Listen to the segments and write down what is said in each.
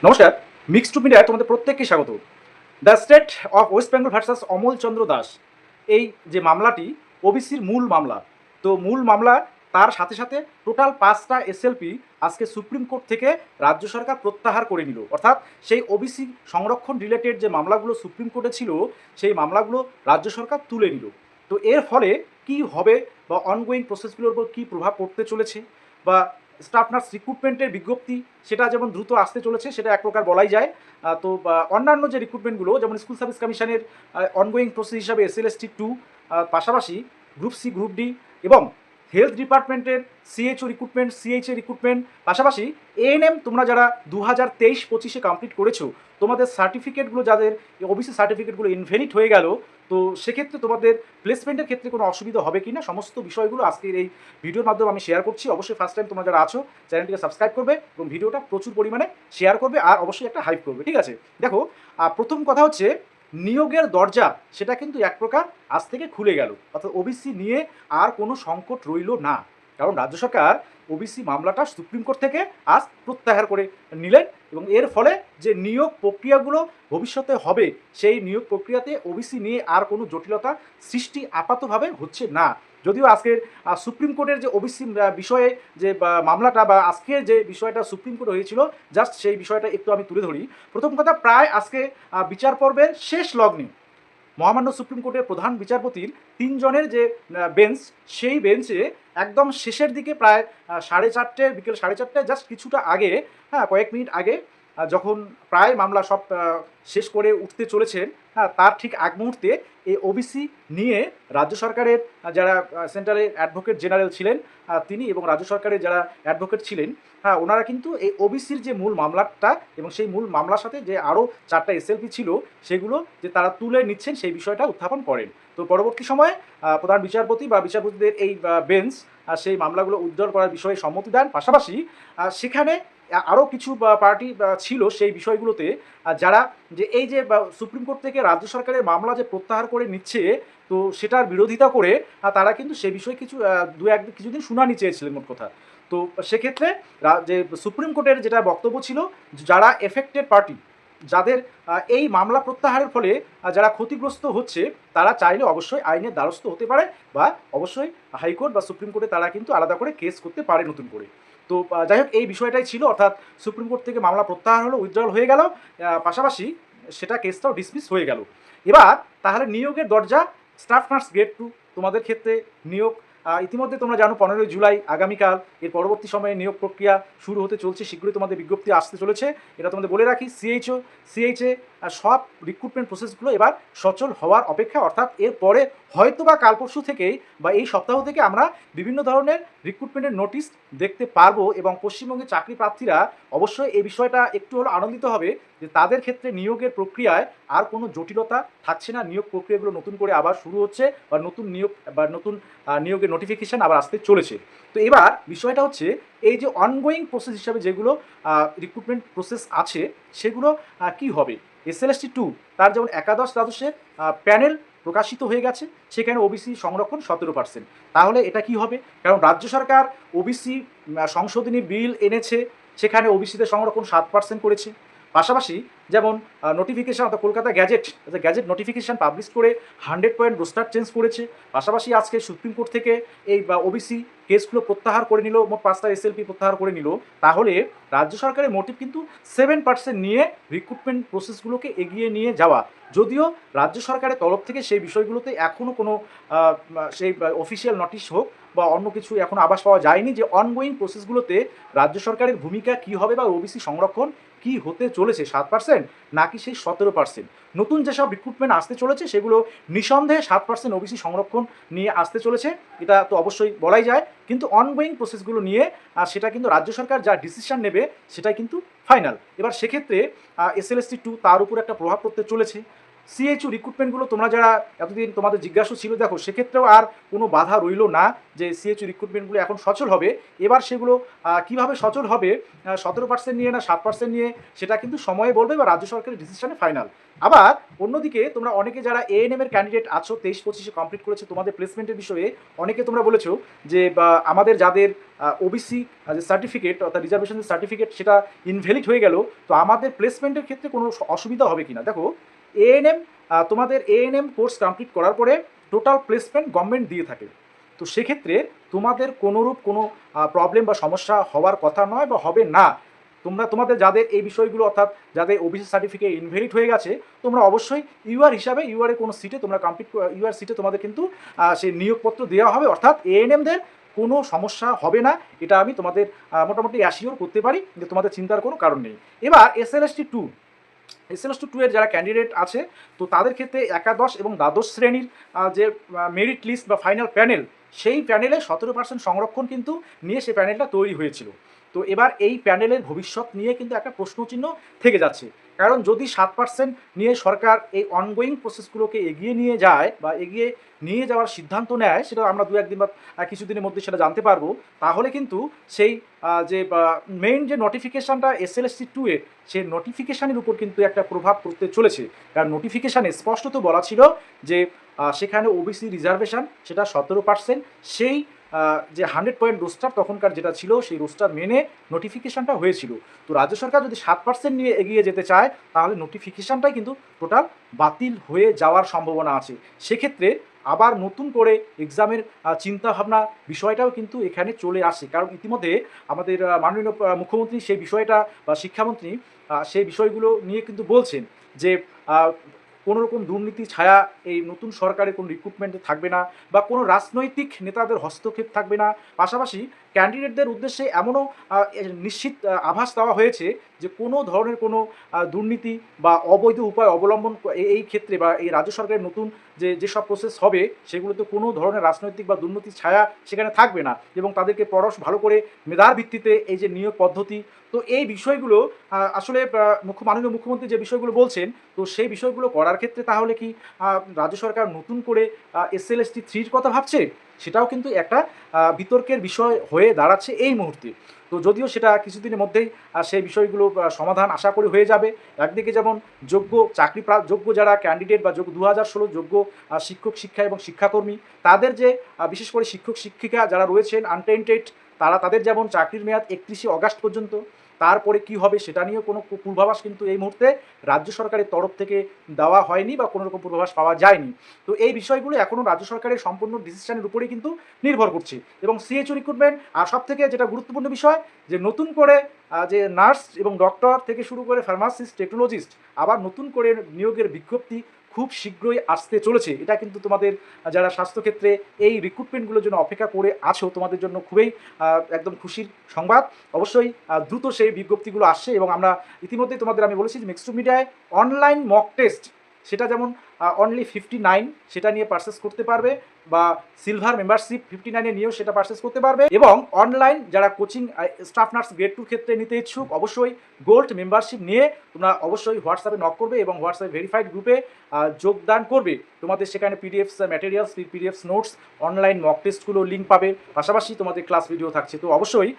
নমস্কার, mixed two মিডিয়ায় তোমাদের প্রত্যেককে স্বাগত। The State of West Bengal versus Amal Chandra Das, এই যে মামলাটি ওবিসির মূল মামলা, তো মূল মামলা তার সাথে সাথে টোটাল 5টা এসএলপি আজকে সুপ্রিম কোর্ট থেকে রাজ্য সরকার প্রত্যাহার করে নিল। অর্থাৎ সেই ওবিসি সংরক্ষণ রিলেটেড যে মামলাগুলো সুপ্রিম কোর্টে ছিল, সেই মামলাগুলো রাজ্য সরকার তুলে নিল। তো এর ফলে কি হবে বা অনগোয়িং প্রসেসগুলোর উপর কী প্রভাব পড়তে চলেছে, বা স্টাফ নার্স রিক্রুটমেন্টের বিজ্ঞপ্তি সেটা যেমন দ্রুত আসতে চলেছে, সেটা এক প্রকার বলাই যায়। তো অন্যান্য যে রিক্রুটমেন্টগুলো, যেমন স্কুল সার্ভিস কমিশনের অনগোয়িং প্রসেস হিসাবে SLST 2, পাশাপাশি গ্রুপ সি, গ্রুপ ডি এবং হেলথ ডিপার্টমেন্টের CHO রিক্রুটমেন্ট, CHA রিক্রুটমেন্ট, পাশাপাশি ANM তোমরা যারা 2023-25 কমপ্লিট করেছো, তোমাদের সার্টিফিকেটগুলো, যাদের ওবিসি সার্টিফিকেটগুলো ইনভ্যালিড হয়ে গেল, তো সেক্ষেত্রে তোমাদের প্লেসমেন্টের ক্ষেত্রে কোনো অসুবিধা হবে কি না, সমস্ত বিষয়গুলো আজকের এই ভিডিওর মাধ্যমে আমি শেয়ার করছি। অবশ্যই ফার্স্ট টাইম তোমরা যারা আছো, চ্যানেলটিকে সাবস্ক্রাইব করবে এবং ভিডিওটা প্রচুর পরিমাণে শেয়ার করবে, আর অবশ্যই একটা হাইপ করবে, ঠিক আছে? দেখো, প্রথম কথা হচ্ছে নিয়োগের দরজা সেটা কিন্তু এক প্রকার আজ থেকে খুলে গেল। অর্থাৎ ওবিসি নিয়ে আর কোনো সংকট রইল না, কারণ রাজ্য সরকার ওবিসি মামলাটা সুপ্রিম কোর্ট থেকে আজ প্রত্যাহার করে নিলেন এবং এর ফলে যে নিয়োগ প্রক্রিয়াগুলো ভবিষ্যতে হবে, সেই নিয়োগ প্রক্রিয়াতে ওবিসি নিয়ে আর কোনো জটিলতা সৃষ্টি আপাতভাবে হচ্ছে না। যদিও আজকের সুপ্রিম কোর্টের যে ওবিসি বিষয়ে যে মামলাটা, বা আজকের যে বিষয়টা সুপ্রিম কোর্ট হয়েছিল, জাস্ট সেই বিষয়টা একটু আমি তুলে ধরি। প্রথম কথা, প্রায় আজকে বিচার পর্বের শেষ লগ্নে মহামান্য সুপ্রিম কোর্টের প্রধান বিচারপতির 3 জনের যে বেঞ্চ, সেই বেঞ্চে একদম শেষের দিকে প্রায় 4:30, বিকেল 4:30, জাস্ট কিছুটা আগে, হ্যাঁ কয়েক মিনিট আগে, যখন প্রায় মামলা সব শেষ করে উঠতে চলেছেন, হ্যাঁ তার ঠিক আগ মুহূর্তে এই ওবিসি নিয়ে রাজ্য সরকারের যারা সেন্ট্রালের অ্যাডভোকেট জেনারেল ছিলেন, তিনি এবং রাজ্য সরকারের যারা অ্যাডভোকেট ছিলেন, হ্যাঁ ওনারা কিন্তু এই ওবিসির যে মূল মামলাটা এবং সেই মূল মামলার সাথে যে আরও 4টা এসএলপি ছিল, সেগুলো যে তারা তুলে নিচ্ছেন সেই বিষয়টা উত্থাপন করেন। তো পরবর্তী সময়ে প্রধান বিচারপতি বা বিচারপতিদের এই বেঞ্চ সেই মামলাগুলো উদ্ধার করার বিষয়ে সম্মতি দেন। পাশাপাশি সেখানে আরও কিছু পার্টি ছিল সেই বিষয়গুলোতে, যারা যে এই যে সুপ্রিম কোর্ট থেকে রাজ্য সরকারের মামলা যে প্রত্যাহার করে নিচ্ছে, তো সেটার বিরোধিতা করে তারা কিন্তু সে বিষয়ে কিছু কিছুদিন শুনানি চেয়েছিলেন মোট কথা। তো সেক্ষেত্রে যে সুপ্রিম কোর্টের যেটা বক্তব্য ছিল, যারা এফেক্টেড পার্টি, যাদের এই মামলা প্রত্যাহারের ফলে যারা ক্ষতিগ্রস্ত হচ্ছে, তারা চাইলে অবশ্যই আইনের দ্বারস্থ হতে পারে, বা অবশ্যই হাইকোর্ট বা সুপ্রিম কোর্টে তারা কিন্তু আলাদা করে কেস করতে পারে নতুন করে। তো যাই হোক, এই বিষয়টাই ছিল, অর্থাৎ সুপ্রিম কোর্ট থেকে মামলা প্রত্যাহার হলো, উইথড্রল হয়ে গেল, পাশাপাশি সেটা কেসটাও ডিসমিস হয়ে গেল। এবার তাহলে নিয়োগের দরজা, স্টাফ নার্স গ্রেড 2 তোমাদের ক্ষেত্রে নিয়োগ ইতিমধ্যে তোমরা জানো 15ই জুলাই আগামীকাল এর পরবর্তী সময়ে নিয়োগ প্রক্রিয়া শুরু হতে চলছে, শীঘ্রই তোমাদের বিজ্ঞপ্তি আসতে চলেছে। এটা তোমাদের বলে রাখি, CHO, CHA সব রিক্রুটমেন্ট প্রসেসগুলো এবার সচল হওয়ার অপেক্ষা। অর্থাৎ এরপরে হয়তো বা কাল পরশু থেকেই বা এই সপ্তাহ থেকে আমরা বিভিন্ন ধরনের রিক্রুটমেন্টের নোটিশ দেখতে পারবো, এবং পশ্চিমবঙ্গের চাকরি প্রার্থীরা অবশ্যই এই বিষয়টা একটু হলেও আনন্দিত হবে যে তাদের ক্ষেত্রে নিয়োগের প্রক্রিয়ায় আর কোনো জটিলতা থাকছে না। নিয়োগ প্রক্রিয়াগুলো নতুন করে আবার শুরু হচ্ছে, বা নতুন নিয়োগ বা নতুন নিয়োগের নোটিফিকেশান আবার আসতে চলেছে। তো এবার বিষয়টা হচ্ছে, এই যে অনগোয়িং প্রসেস হিসাবে যেগুলো রিক্রুটমেন্ট প্রসেস আছে, সেগুলো কি হবে। SLST 2 তার যেমন একাদশ দ্বাদশের প্যানেল প্রকাশিত হয়ে গেছে, সেখানে ওবিসি সংরক্ষণ 17%। তাহলে এটা কি হবে, কারণ রাজ্য সরকার ওবিসি সংশোধনী বিল এনেছে, সেখানে ওবিসিদের সংরক্ষণ 7% করেছে। পাশাপাশি যেমন নোটিফিকেশান, অর্থাৎ কলকাতা গ্যাজেট নোটিফিকেশান পাবলিশ করে 100 পয়েন্ট রোস্টার চেঞ্জ করেছে। পাশাপাশি আজকে সুপ্রিম কোর্ট থেকে এই ওবিসি কেসগুলো প্রত্যাহার করে নিল, মোট 5টা এসএলপি প্রত্যাহার করে নিল। তাহলে রাজ্য সরকারের মোটিভ কিন্তু 7% নিয়ে রিক্রুটমেন্ট প্রসেসগুলোকে এগিয়ে নিয়ে যাওয়া। যদিও রাজ্য সরকারের তরফ থেকে সেই বিষয়গুলোতে এখনও কোনো সেই অফিসিয়াল নোটিশ হোক বা অন্য কিছু এখনও আভাস পাওয়া যায়নি যে অনগোয়িং প্রসেসগুলোতে রাজ্য সরকারের ভূমিকা কী হবে, বা ওবিসি সংরক্ষণ কি হতে চলেছে, 7% নাকি সেই 17%। নতুন যেসব রিক্রুটমেন্ট আসতে চলেছে, সেগুলো নিঃসন্দেহে 7% ওবিসি সংরক্ষণ নিয়ে আসতে চলেছে, এটা তো অবশ্যই বলাই যায়। কিন্তু অনগোয়িং প্রসেসগুলো নিয়ে সেটা কিন্তু রাজ্য সরকার যা ডিসিশন নেবে, সেটাই কিন্তু ফাইনাল। এবার সেক্ষেত্রে SLST 2 তার উপর একটা প্রভাব পড়তে চলেছে। সিএইচইউ রিক্রুটমেন্টগুলো তোমরা যারা এতদিন তোমাদের জিজ্ঞাসা ছিল, দেখো সেক্ষেত্রেও আর কোনো বাধা রইল না যে সিএইচইউ রিক্রুটমেন্টগুলো এখন সচল হবে। এবার সেগুলো কীভাবে সচল হবে, 17% নিয়ে না 7% নিয়ে, সেটা কিন্তু সময়ে বলবে বা রাজ্য সরকারের ডিসিশনে ফাইনাল। আবার অন্যদিকে তোমরা অনেকে যারা এএনএম এর ক্যান্ডিডেট আছো, 23-25 কমপ্লিট করেছে, তোমাদের প্লেসমেন্টের বিষয়ে অনেকে তোমরা বলেছো যে আমাদের যাদের ওবিসি যে সার্টিফিকেট অর্থাৎ রিজার্ভেশনের সার্টিফিকেট সেটা ইনভ্যালিড হয়ে গেল, তো আমাদের প্লেসমেন্টের ক্ষেত্রে কোনো অসুবিধা হবে কিনা। দেখো এএনএম তোমাদের এএনএম কোর্স কমপ্লিট করার পরে টোটাল প্লেসমেন্ট গভর্নমেন্ট দিয়ে থাকে। তো সেক্ষেত্রে তোমাদের কোনোরূপ কোনো প্রবলেম বা সমস্যা হওয়ার কথা নয় বা হবে না। তোমাদের যাদের এই বিষয়গুলো অর্থাৎ যাদের ওবিসি সার্টিফিকেট ইনভ্যালিড হয়ে গেছে, তোমরা অবশ্যই ইউআর হিসাবে ইউআরের কোনো সিটে তোমরা কমপ্লিট ইউআর সিটে তোমাদের কিন্তু সেই নিয়োগপত্র দেওয়া হবে, অর্থাৎ এএনএমদের কোনো সমস্যা হবে না। এটা আমি তোমাদের মোটামুটি অ্যাসিওর করতে পারি যে তোমাদের চিন্তার কোনো কারণ নেই। এবার এসএলএসটি 2 এর যারা ক্যান্ডিডেট আছে, তো তাদের ক্ষেত্রে একাদশ এবং দ্বাদশ শ্রেণীর যে মেরিট লিস্ট বা ফাইনাল প্যানেল, সেই প্যানেলে 17% সংরক্ষণ কিন্তু নিয়ে সেই প্যানেলটা তৈরি হয়েছিল। তো এবার এই প্যানেলের ভবিষ্যৎ নিয়ে কিন্তু একটা প্রশ্নচিহ্ন থেকে যাচ্ছে, কারণ যদি 7% নিয়ে সরকার এই অনগোয়িং প্রসেসগুলোকে এগিয়ে নিয়ে যায় বা এগিয়ে নিয়ে যাওয়ার সিদ্ধান্ত নেয়, সেটা আমরা 2-1 দিন বা কিছুদিনের মধ্যে সেটা জানতে পারবো, তাহলে কিন্তু সেই যে মেইন যে নোটিফিকেশানটা এসএলএসটি 2 এর, সেই নোটিফিকেশানের উপর কিন্তু একটা প্রভাব পড়তে চলেছে। কারণ নোটিফিকেশানে স্পষ্টত বলা ছিল যে সেখানে ওবিসি রিজার্ভেশন সেটা 17%, সেই যে 100 পয়েন্ট রোস্টার তখনকার যেটা ছিল সেই রোস্টার মেনে নোটিফিকেশানটা হয়েছিল। তো রাজ্য সরকার যদি 7% নিয়ে এগিয়ে যেতে চায়, তাহলে নোটিফিকেশানটাই কিন্তু টোটাল বাতিল হয়ে যাওয়ার সম্ভাবনা আছে। সেক্ষেত্রে আবার নতুন করে এক্সামের চিন্তাভাবনা বিষয়টাও কিন্তু এখানে চলে আসে, কারণ ইতিমধ্যে আমাদের মাননীয় মুখ্যমন্ত্রী সেই বিষয়টা বা শিক্ষামন্ত্রী সেই বিষয়গুলো নিয়ে কিন্তু বলছেন যে কোনো রকম দুর্নীতি ছায়া এই নতুন সরকারের কোনো রিক্রুটমেন্টে থাকবে না বা কোনো রাজনৈতিক নেতাদের হস্তক্ষেপ থাকবে না। পাশাপাশি ক্যান্ডিডেটদের উদ্দেশ্যে এমনও নিশ্চিত আভাস দেওয়া হয়েছে যে কোনো ধরনের কোনো দুর্নীতি বা অবৈধ উপায় অবলম্বন এই ক্ষেত্রে বা এই রাজ্য সরকারের নতুন যেসব প্রসেস হবে, সেগুলোতে কোনো ধরনের রাজনৈতিক বা দুর্নীতির ছায়া সেখানে থাকবে না, এবং তাদেরকে ভালো করে মেধার ভিত্তিতে এই যে নিয়োগ পদ্ধতি, তো এই বিষয়গুলো আসলে মাননীয় মুখ্যমন্ত্রী যে বিষয়গুলো বলছেন, তো সেই বিষয়গুলো করার ক্ষেত্রে তাহলে কি রাজ্য সরকার নতুন করে এসএলএসটি 3-র কথা ভাবছে, সেটাও কিন্তু একটা বিতর্কের বিষয় হয়ে দাঁড়াচ্ছে এই মুহূর্তে। তো যদিও সেটা কিছুদিনের মধ্যেই সেই বিষয়গুলো সমাধান আশা করি হয়ে যাবে। একদিকে যেমন যোগ্য যারা ক্যান্ডিডেট বা 2016 যোগ্য শিক্ষা এবং শিক্ষাকর্মী, তাদের যে বিশেষ করে শিক্ষিকা যারা রয়েছেন আনটেন্টেড, তাদের যেমন চাকরির মেয়াদ 31শে অগাস্ট পর্যন্ত, তারপরে কি হবে সেটা নিয়েও কোনো পূর্বাভাস কিন্তু এই মুহূর্তে রাজ্য সরকারের তরফ থেকে দেওয়া হয়নি বা কোনো রকম পূর্বাভাস পাওয়া যায়নি। তো এই বিষয়গুলো এখনও রাজ্য সরকারের সম্পূর্ণ ডিসিশনের উপরেই কিন্তু নির্ভর করছে। এবং সিএইচইউ রিক্রুটমেন্ট আর সবথেকে যেটা গুরুত্বপূর্ণ বিষয়, যে নতুন করে যে নার্স এবং ডক্টর থেকে শুরু করে ফার্মাসিস্ট, টেকনোলজিস্ট, আবার নতুন করে নিয়োগের বিজ্ঞপ্তি খুব শীঘ্রই আসতে চলেছে। এটা কিন্তু তোমাদের যারা স্বাস্থ্যক্ষেত্রে এই রিক্রুটমেন্টগুলোর জন্য অপেক্ষা করে আছো, তোমাদের জন্য খুবই একদম খুশির সংবাদ। অবশ্যই দ্রুত সেই বিজ্ঞপ্তিগুলো আসছে, এবং আমরা ইতিমধ্যেই তোমাদের আমি বলেছি যে মিক্সড মিডিয়ায় অনলাইন মক টেস্ট সেটা যেমন অনলি 59 সেটা নিয়ে পারচেস করতে পারবে, বা সিলভার মেম্বারশিপ 59 নিয়েও সেটা পারচেস করতে পারবে। এবং অনলাইন যারা কোচিং স্টাফ নার্স গ্রেড 2 ক্ষেত্রে নিতে ইচ্ছুক, অবশ্যই গোল্ড মেম্বারশিপ নিয়ে তোমরা অবশ্যই হোয়াটসঅ্যাপে নক করবে এবং হোয়াটসঅ্যাপ ভেরিফাইড গ্রুপে যোগদান করবে। তোমাদের সেখানে PDFs materials, PDFs notes, online mock টেস্টগুলো লিঙ্ক পাবে, পাশাপাশি তোমাদের ক্লাস ভিডিও থাকছে। তো অবশ্যই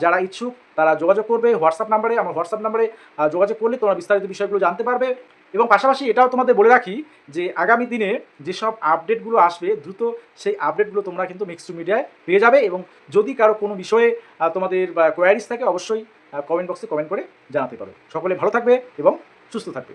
যারা ইচ্ছুক তারা যোগাযোগ করবে হোয়াটসঅ্যাপ নাম্বারে। আমার হোয়াটসঅ্যাপ নাম্বারে যোগাযোগ করলে তোমরা বিস্তারিত বিষয়গুলো জানতে পারবে। এবং পাশাপাশি এটাও তোমাদের বলে রাখি যে আগামী দিনে যেসব আপডেটগুলো আসবে, দ্রুত সেই আপডেটগুলো তোমরা কিন্তু মিক্সড মিডিয়ায় পেয়ে যাবে। এবং যদি কারো কোনো বিষয়ে তোমাদের কোয়ারিজ থাকে, অবশ্যই কমেন্ট বক্সে কমেন্ট করে জানাতে পারো। সকলে ভালো থাকবে এবং সুস্থ থাকবে।